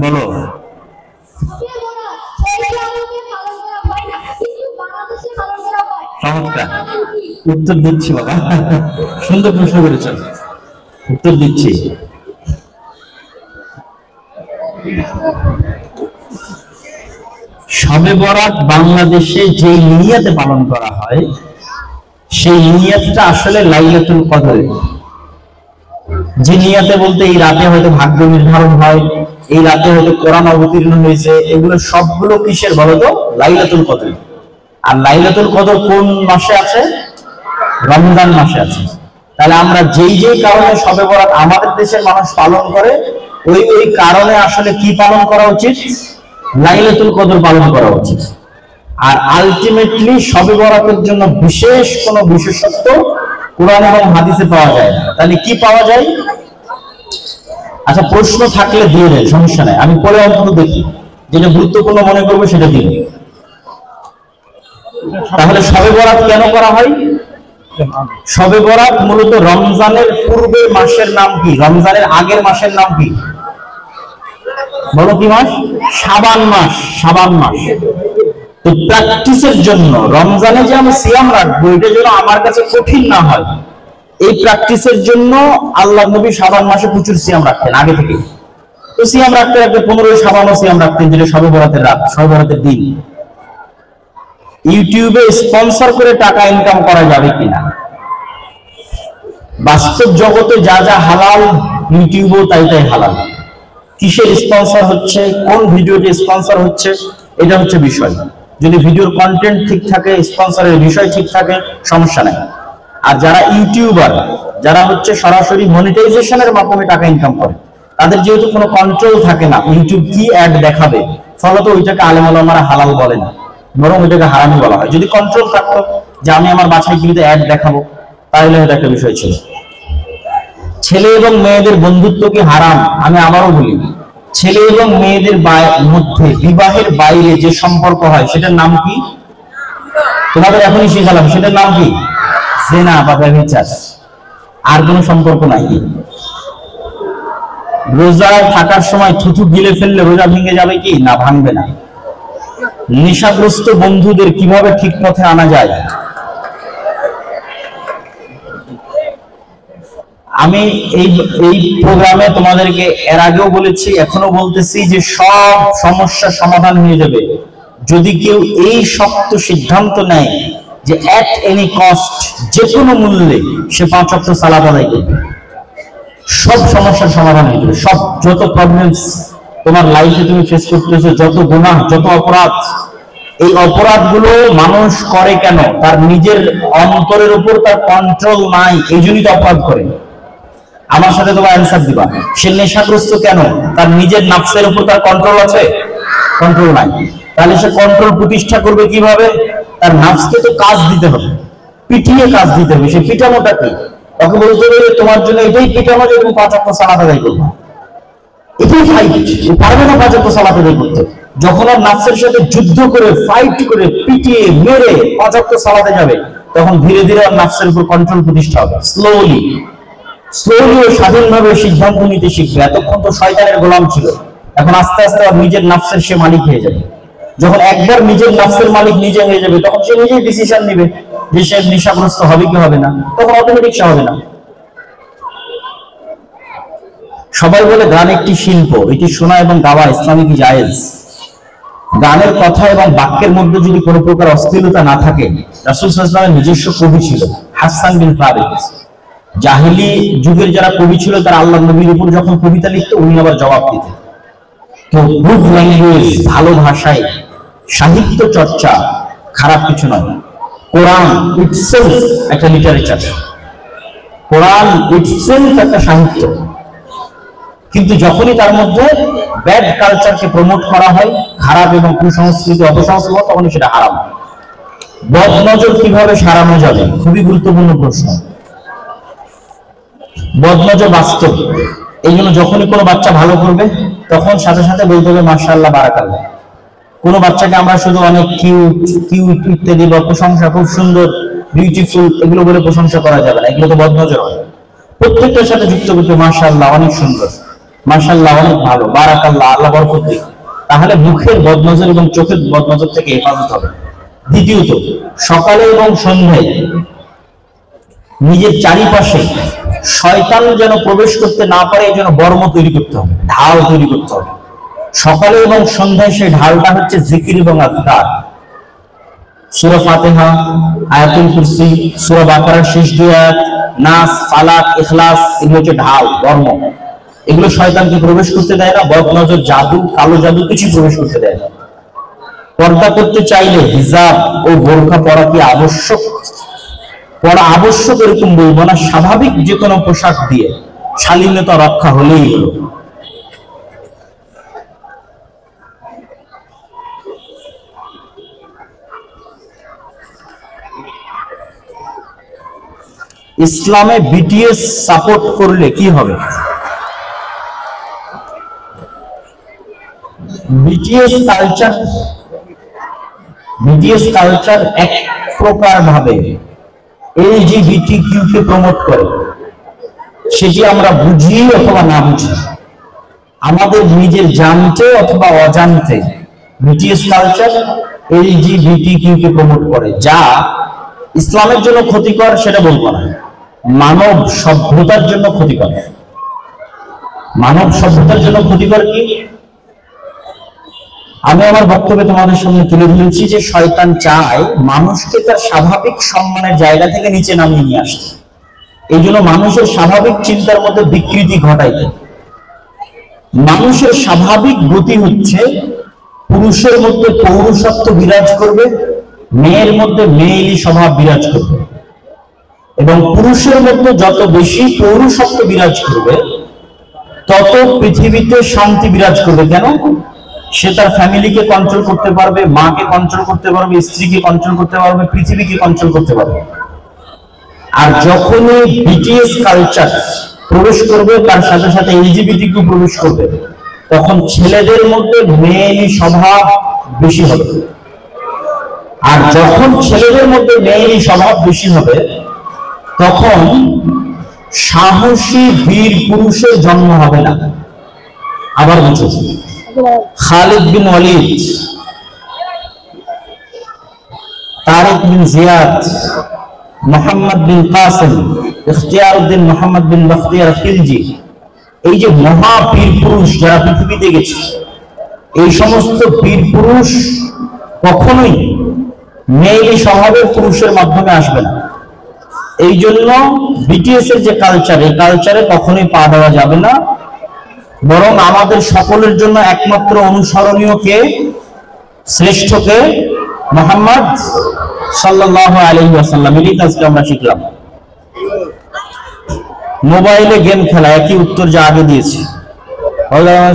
বলো। চমৎকার উত্তর দিচ্ছি বাবা, সুন্দর প্রশ্ন করেছেন, উত্তর দিচ্ছি। শবে বরাত বাংলাদেশে যে নিয়াতে পালন করা হয় সেই নিয়াতটা আসলে লাইলাতুল কদর। যে নিয়াতে বলতে এই রাতে হয়তো ভাগ্য নির্ধারণ হয়, এই রাতে হয়তো কোরআন অবতীর্ণ হয়েছে, এগুলো সবগুলো কিসের বলতো? লাইলাতুল কদর। আর লাইলাতুল কদর কোন মাসে আছে? রমজান মাসে আছে। তাহলে আমরা যেই যেই কারণে শবে বরাত আমাদের দেশের মানুষ পালন করে, ওই ওই কারণে আসলে কি পালন করা উচিত? লাইলাতুল কদর পালন করা উচিত। আর আলটিমেটলি শবে বরাতের জন্য বিশেষ কোনো বিশেষত্ব কোরআন এবং হাদিসে পাওয়া যায় না। তাহলে কি পাওয়া যায়? আচ্ছা, প্রশ্ন থাকলে দিয়ে দেয়, সমস্যা নাই, আমি পরে অন্তত দেখি, যেটা গুরুত্বপূর্ণ মনে করবো সেটা দিন। তাহলে শবে বরাত কেন করা হয়? শবে বরাত মূলত রমজানের পূর্বের মাসের নাম কি? রমজানের আগের মাসের নাম কি? বলো কি মাস? শাবান মাস। শাবান মাস। তো প্র্যাকটিসের জন্য রমজানে যে আমি সিয়াম রাখবো, এটা যেন আমার কাছে কঠিন না হয়, এই প্র্যাকটিসের জন্য আল্লাহ নবী শাবান মাসে প্রচুর সিয়াম রাখতেন আগে থেকে। তো সিয়াম রাখতে রাখতে 15 শাবানও সিয়াম রাখতেন, যেটা শবে বরাতের রাত, শবে বরাতের দিন। ইউটিউবে স্পন্সর করে টাকা ইনকাম করা যাবে কিনা? বাস্তব জগতে যা যা হালাল, ইউটিউবেও তাই তাই হালাল। কিসের স্পন্সর হচ্ছে, কোন ভিডিওটি স্পন্সর হচ্ছে, এটা হচ্ছে বিষয়। যদি ভিডিওর কন্টেন্ট ঠিক থাকে, স্পন্সরের বিষয় ঠিক থাকে, সমস্যা নাই। আর যারা ইউটিউবার, যারা হচ্ছে সরাসরি মনিটাইজেশনের মাধ্যমে টাকা ইনকাম করে, তাদের যেহেতু কোনো কন্ট্রোল থাকে না, ইউটিউব কি অ্যাড দেখাবে, ফলত ওইটাকে আলেম ওলামারা হালাল বলে না, বরং ওইটাকে হারামি বলা হয়। যদি কন্ট্রোল থাকতো যে আমি আমার বাছাইকৃত অ্যাড দেখাবো, তাহলে এটা একটা বিষয় ছিল। ছেলে এবং মেয়েদের বন্ধুত্ব কি হারাম? আমি আবারও বলি, ছেলে এবং মেয়েদের মধ্যে বিবাহের বাইরে যে সম্পর্ক হয় সেটার নাম কি? তোমাদের এখনই শিখালাম, সেটার নাম কি? জিনা বা ব্যভিচার। আর কোনো সম্পর্ক নাই। রোজা থাকার সময় থুথু গিলে ফেললে রোজা ভেঙে যাবে কি? না, ভাঙবে না। নেশাগ্রস্ত বন্ধুদের কিভাবে ঠিক পথে আনা যায়? আমি এই প্রোগ্রামে তোমাদেরকে এর আগেও বলেছি, এখনো বলতেছি যে সব সমস্যার সমাধান হয়ে যাবে যদি কেউ এই শক্ত সিদ্ধান্ত নেয় যে এট এনি কস্ট, যে কোনো মূল্যে সে 5 ওয়াক্ত সালাত আদায় করবে। সব সমস্যার সমাধান হয়ে যাবে। সব যত প্রবলেমস তোমার লাইফে তুমি ফেস করতেছো, যত গুনাহ, যত অপরাধ, এই অপরাধগুলো মানুষ করে কেন? তার নিজের অন্তরের উপর তার কন্ট্রোল নাই, এই জন্যই তো অপরাধ করে। আমার সাথে তোমার অ্যান্সার দিবা। সে নেশাগ্রস্ত কেন? তার নিজের নাফসের উপর তার কন্ট্রোল আছে? কন্ট্রোল নাই। তাহলে সে কন্ট্রোল প্রতিষ্ঠা করবে কিভাবে? তার নাফসকে তো কাজ দিতে হবে, পিটিয়ে কাজ দিতে হবে। সে পিটানোটা কি? ওকে বলতে হবে তোমার জন্য এটাই পিটানো যে তুমি 5 ওয়াক্ত সালাত আদায় করবে। এটাই ফাইট। ও পারবে না 5 ওয়াক্ত সালাত আদায় করতে। যখন ওর নাফসের সাথে যুদ্ধ করে, ফাইট করে, পিটিয়ে মেরে 5 ওয়াক্ত সালাতে যাবে, তখন ধীরে ধীরে ওর নাফসের উপর কন্ট্রোল প্রতিষ্ঠা হবে। স্লোলি ও স্বাধীনভাবে সিদ্ধান্ত নিতে শিখবে। এতক্ষণ তো শয়তানের গোলাম ছিল, এখন আস্তে আস্তে ওর নিজের নাফসের সে মালিক হয়ে যাবে। যখন একবার নিজের নাফসের মালিক নিজে হয়ে যাবে, তখন সে নিজেই ডিসিশন নেবে যে সে নেশাগ্রস্ত হবে কি হবে না, তখন অটোমেটিক সে হবে না। সবাই বলে গান একটি শিল্প, এটি শোনা এবং গাওয়া ইসলামিক জায়েজ। গানের কথা এবং বাক্যের মধ্যে যদি কোনো প্রকার অশ্লীলতা না থাকে, রাসূল সাল্লাল্লাহু আলাইহি ওয়াসাল্লামের নিজস্ব কবি ছিল হাসান বিন সাবিত। জাহিলি যুগের যারা কবি ছিল, তারা আল্লাহ নবীর উপর যখন কবিতা লিখতো, উনি আবার জবাব দিতেন। তো গুড ল্যাঙ্গুয়েজ, ভালো ভাষায় সাহিত্য চর্চা খারাপ কিছু নয়। কোরআন ইটসেলফ একটা লিটারেচার, কোরআন ইটসেলফ একটা সাহিত্য। কিন্তু যখনই তার মধ্যে ব্যাড কালচারকে প্রমোট করা হয়, খারাপ এবং কুসংস্কৃতি, অপসংস্কৃতি, তখনই সেটা হারাম। বদ নজর কিভাবে সারানো যাবে? খুবই গুরুত্বপূর্ণ প্রশ্ন। বদনজর বাস্তব। এই জন্য যখনই কোনো বাচ্চা ভালো করবে, তখন সাথে সাথে বলতে হবে মাশাআল্লাহ, বারাকাল্লাহ। কোনো বাচ্চাকে আমরা শুধু অনেক কিউট কিউট ইত্যাদি বা প্রশংসা, খুব সুন্দর, বিউটিফুল, এগুলো বলে প্রশংসা করা যাবে না, এগুলো তো বদনজর হয়। প্রত্যেকটার সাথে যুক্ত করতে মাশাআল্লাহ অনেক সুন্দর, মাশাআল্লাহ অনেক ভালো, বারাকাল্লাহ, আল্লাহ বরকত দিক। তাহলে মুখের বদনজর এবং চোখের বদনজর থেকে হেফাজত হবে। দ্বিতীয়ত, সকালে এবং সন্ধ্যায় নিজের চারিপাশে শয়তান যেন প্রবেশ করতে না পারে এই জন্য বর্ম তৈরি করতে হবে, ঢাল তৈরি করতে হবে। সকালে এবং সন্ধ্যায় সেই ঢালটা হচ্ছে জিকির এবং আযকার। সূরা ফাতিহা, আয়াতুল কুরসি, সূরা বাকারার শেষ দুই আয়াত, নাস, ফালাক, ইখলাস, এগুলো হচ্ছে ঢাল, বর্ম। এগুলো শয়তানকে প্রবেশ করতে দেয় না, বদনজর, জাদু, কালো জাদু কিছু প্রবেশ করতে দেয় না। পর্দা করতে চাইলে হিজাব ও বোরকা পরা কি আবশ্যক? পরা আবশ্যক এরকম বলবো না, স্বাভাবিক যে কোনো পোশাক দিয়ে শালীনতা রক্ষা হলেই হলো। ইসলামে বিটিএস সাপোর্ট করলে কি হবে? বিটিএস কালচার এক প্রকার ভাবে এলজিবিটিকিউ কে প্রমোট করে, সেটি আমরা বুঝি অথবা না বুঝি, আমাদের নিজের জানতে অথবা অজান্তে বিটিএস কালচার এলজিবিটিকিউ কে প্রমোট করে, যা ইসলামের জন্য ক্ষতিকর সেটা বলবো না, মানব সভ্যতার জন্য ক্ষতিকর। মানব সভ্যতার জন্য ক্ষতিকর কি? আমি আমার বক্তব্যে তোমাদের সামনে তুলে ধরেছি যে শয়তান চায় মানুষকে তার স্বাভাবিক সম্মানের জায়গা থেকে নিচে নামিয়ে নিয়ে আসতে। এই জন্য মানুষের স্বাভাবিক চিন্তার মধ্যে বিকৃতি ঘটাইতে। মানুষের স্বাভাবিক গতি হচ্ছে পুরুষের মধ্যে পৌরুষত্ব বিরাজ করবে, মেয়ের মধ্যে মেয়েলি স্বভাব বিরাজ করবে, এবং পুরুষের মধ্যে যত বেশি পৌরুষত্ব বিরাজ করবে তত পৃথিবীতে শান্তি বিরাজ করবে। কেন? সে তার ফ্যামিলিকে কন্ট্রোল করতে পারবে, মাকে কন্ট্রোল করতে পারবে, স্ত্রীকে কন্ট্রোল করতে পারবে, পৃথিবীকে কন্ট্রোল করতে পারবে। আর যখনই বিটিএস কালচার প্রবেশ করবে তার সাথে সাথে এলজিবিটিকিউ প্রবেশ করবে, তখন ছেলেদের মধ্যে মেয়েলি স্বভাব বেশি হবে। আর যখন ছেলেদের মধ্যে মেয়েলি স্বভাব বেশি হবে তখন সাহসী বীর পুরুষের জন্ম হবে না। আবার বুঝুন, খালিদ বিন ওয়ালিদ, তারিক বিন জিয়াদ, মোহাম্মদ বিন কাসিম, ইখতিয়ারউদ্দিন মোহাম্মদ বিন বখতিয়ার খিলজি, এই যে মহা বীর পুরুষ যারা পৃথিবীতে গেছে, এই সমস্ত বীর পুরুষ কখনোই মেয়েলি স্বভাবের পুরুষের মাধ্যমে আসবে না। এই জন্য বিটিএস এর যে কালচার, এই কালচারে কখনোই পা দেওয়া যাবে না। বরং আমাদের সকলের জন্য একমাত্র অনুসরণীয় কে? শ্রেষ্ঠ কে? মুহাম্মদ সাল্লাল্লাহু আলাইহি ওয়াসাল্লাম। এটাই আজকে আমরা শিখলাম। মোবাইলে গেম খেলা, একই উত্তর যা আগে দিয়েছি।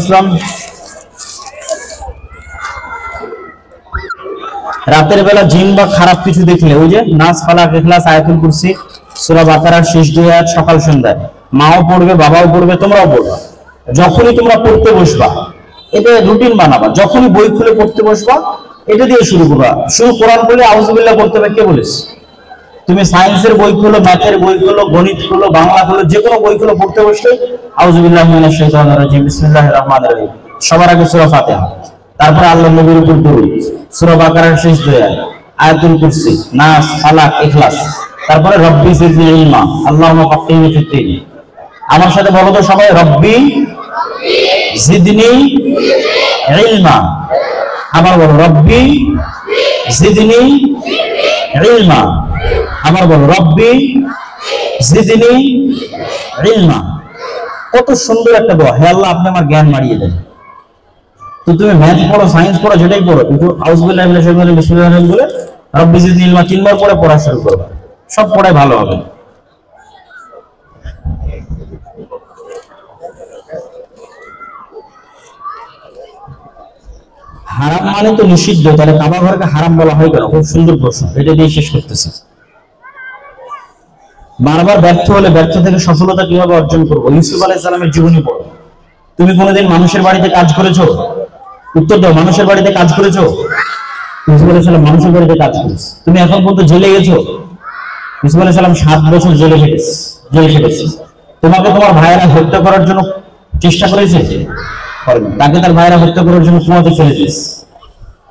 ইসলাম রাতের বেলা জিন বা খারাপ কিছু দেখলে ওই যে নাস, ফালাক, ইখলাস, আয়াতুল কুরসি, সূরা বাকারার শেষ দুই আয়াত সকাল সন্ধ্যায় মাও পড়বে, বাবাও পড়বে, তোমরাও পড়বা। যখনই তোমরা পড়তে বসবা এটা রুটিন বানাবা, যখনই বই খুলে পড়তে বসবা এটা দিয়ে শুরু করবা। শুরু কোরআন বলে আউযুবিল্লাহ পড়তে হবে, কে বলেছে? তুমি সায়েন্সের বই খুলো, ম্যাথের বই খুলো, গণিত খুলো, বাংলা খুলো, যে কোনো বই খুলো পড়তে বসলে আউযুবিল্লাহি মিনাশ শাইতানির রাজিম, বিসমিল্লাহির রহমানির রহিম, সবার আগে সূরা ফাতিহা, তারপর আল্লাহর নবীর উপর দরুদ, সূরা বাকারার শেষ দুই আয়াত, আয়াতুল কুরসি, নাস, ফালাক, ইখলাস, তারপরে রব্বি জিদনি ইলমা, আল্লাহুম্মা ফাক্কিহনি ফিদ-দীন। আমার সাথে বলো তো সবাই, রব্বি জিদনি ইলমা। আবার বলো, রব্বি জিদনি ইলমা। আবার বলো, রব্বি জিদনি ইলমা। কত সুন্দর একটা দোয়া, হে আল্লাহ আপনি আমার জ্ঞান বাড়িয়ে দেন। তো তুমি ম্যাথ পড়ো, সায়েন্স পড়ো, যেটাই পড়ো, কিন্তু আউযুবিল্লাহি মিনাশ শাইতানির রাজিম, বিসমিল্লাহির রহমানির রহিম বলে রব্বি জিদনি ইলমা তিনবার পড়ে পড়া শুরু করবা, সব পড়াই ভালো হবে। হারাম মানে তো নিষিদ্ধ, তাহলে কাবা ঘরকে হারাম বলা হয় কেন? খুব সুন্দর প্রশ্ন, এটা দিয়ে শেষ করতেছে। বারবার ব্যর্থ হলে ব্যর্থ থেকে সফলতা কিভাবে অর্জন করবো? ইউসুফ আলাইহিস সালামের জীবনী পড়ো। তুমি কোনোদিন মানুষের বাড়িতে কাজ করেছো? উত্তর দাও, মানুষের বাড়িতে কাজ করেছো? ইউসুফ আলাইহিস সালাম মানুষের বাড়িতে কাজ করেছে। তুমি এখন পর্যন্ত জেলে গেছো? ইউসুফ আলাইহিস সালাম 7 বছর জেলে খেটেছে। তোমাকে তোমার ভাইয়েরা হত্যা করার জন্য চেষ্টা করেছে? তাকে তার ভাইয়েরা হত্যা করার জন্য তোমাকে ফেলে দিয়েছে।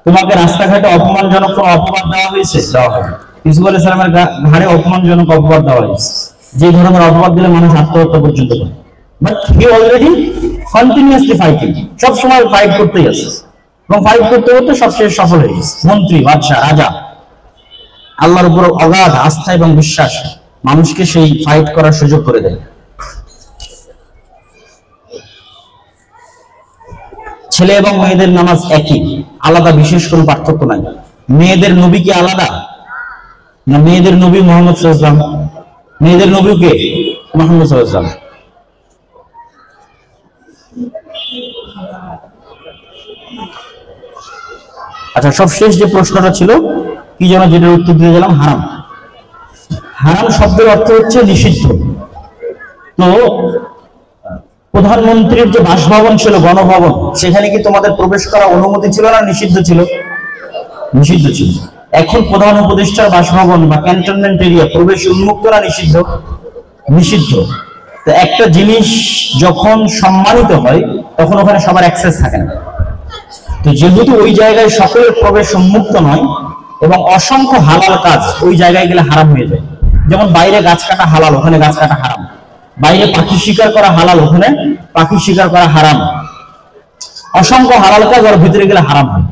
তোমাকে রাস্তাঘাটে অপমানজনক অপবাদ দেওয়া হয়েছে? দেওয়া হবে। ইউসুফ আলাইহিস সালামের ঘাড়ে অপমানজনক অপবাদ দেওয়া হয়েছে, যে ধরনের অপবাদ দিলে মানুষ আত্মহত্যা পর্যন্ত করে। But he already continuously fighting, সব সময় ফাইট করতেই আছে, এবং ফাইট করতে করতে সবশেষে সফল হয়ে গেছে। মন্ত্রী, বাদশা, রাজা, আল্লাহর উপর অগাধ আস্থা এবং বিশ্বাস মানুষকে সেই ফাইট করার সুযোগ করে দেয়। ছেলে এবং মেয়েদের নামাজ একই, আলাদা বিশেষ কোনো পার্থক্য নাই। মেয়েদের নবী কি আলাদা? না, মেয়েদের নবী মুহাম্মদ সাল্লাল্লাহু আলাইহি ওয়াসাল্লাম। মেয়েদের নবী কে? মুহাম্মদ সাল্লাল্লাহু আলাইহি ওয়াসাল্লাম। আচ্ছা, সবশেষ যে প্রশ্নটা ছিল কি যেন, যেটার উত্তর দিয়ে গেলাম, হারাম। হারাম শব্দের অর্থ হচ্ছে নিষিদ্ধ। তো প্রধানমন্ত্রীর যে বাসভবন ছিল, গণভবন, সেখানে কি তোমাদের প্রবেশ করা অনুমতি ছিল না নিষিদ্ধ ছিল? নিষিদ্ধ ছিল। এখন প্রধান উপদেষ্টার বাসভবন বা ক্যান্টনমেন্ট এরিয়া প্রবেশ উন্মুক্ত না নিষিদ্ধ? নিষিদ্ধ। তো একটা জিনিস যখন সম্মানিত হয় তখন ওখানে সবার অ্যাক্সেস থাকে না। তো যেহেতু ওই জায়গায় সকলের প্রবেশ উন্মুক্ত নয় এবং অসংখ্য হালাল কাজ ওই জায়গায় গেলে হারাম হয়ে যায়। যেমন বাইরে গাছ কাটা হালাল, ওখানে গাছ কাটা হারাম। বাইরে পাখি শিকার করা হালাল, ওখানে পাখি শিকার করা হারাম। অসংখ্য হালাল কাজ ওর ভিতরে গেলে হারাম হয়।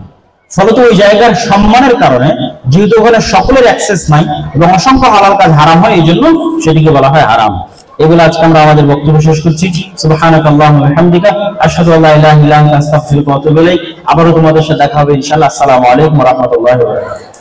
ফলত ওই জায়গার সম্মানের কারণে, যেহেতু ওখানে সকলের অ্যাক্সেস নাই এবং অসংখ্য হালাল কাজ হারাম হয়, এই জন্য সেটিকে বলা হয় হারাম। এগুলো আজকে আমরা আমাদের বক্তব্য শেষ করছি। সুবহানাকাল্লাহুম্মা ওয়া বিহামদিকা আশহাদু আল্লা ইলাহা ইল্লা আনতা আস্তাগফিরুকা ওয়া আতুবু ইলাইক। আবারও তোমাদের সাথে দেখা হবে ইনশাআল্লাহ। আসসালামু আলাইকুম ওয়া রাহমাতুল্লাহি ওয়া বারাকাতুহু।